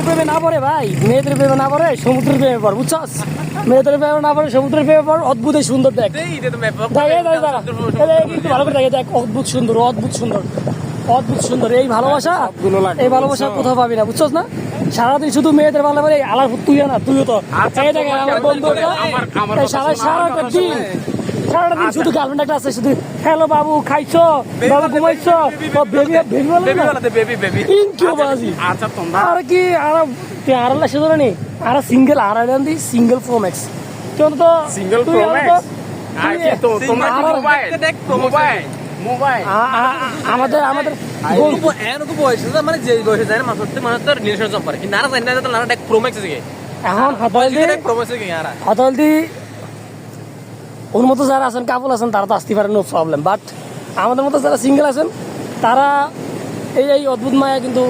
প্রেমে না পড়ে ভাই, মেয়েদের প্রেমে না পড়ে সমুদ্রের প্রেমে পড়, বুঝছস? মেয়েদের প্রেমে না পড়ে সমুদ্রের প্রেমে পড়। অদ্ভুত সুন্দর দেখ, ভালো করে দেখ, অদ্ভুত সুন্দর, অদ্ভুত সুন্দর, অদ্ভুত সুন্দর। এই ভালোবাসা, এই ভালোবাসা কোথাও পাবি না, বুঝছস না? সারাদিন শুধু মেয়েদের ভালো বলে আলার তুই না, তুইও তো আমার বন্ধু, সারাটা দিন শুধু গার্লফ্রেন্ড একটা আছে, শুধু হ্যালো বাবু খাইছো, বাবু ঘুমাইছো, আর কি আর সেজন্য নেই। আর সিঙ্গেল আর সিঙ্গেল প্রো ম্যাক্স কেন তো সিঙ্গেল প্রো ম্যাক্স আমাদের আমাদের মানে যে বয়সে যায় না মানুষ তো রিলেশন সম্পর্কে কিন্তু নারা জানি না নারা প্রো ম্যাক্স আছে এখন হতালদি ওর মতো যারা আছেন কাপল আছেন তারা তো আসতে পারে, নো প্রবলেম। বাট আমাদের মতো যারা সিঙ্গেল আছেন তারা এই অদ্ভুত মায়া কিন্তু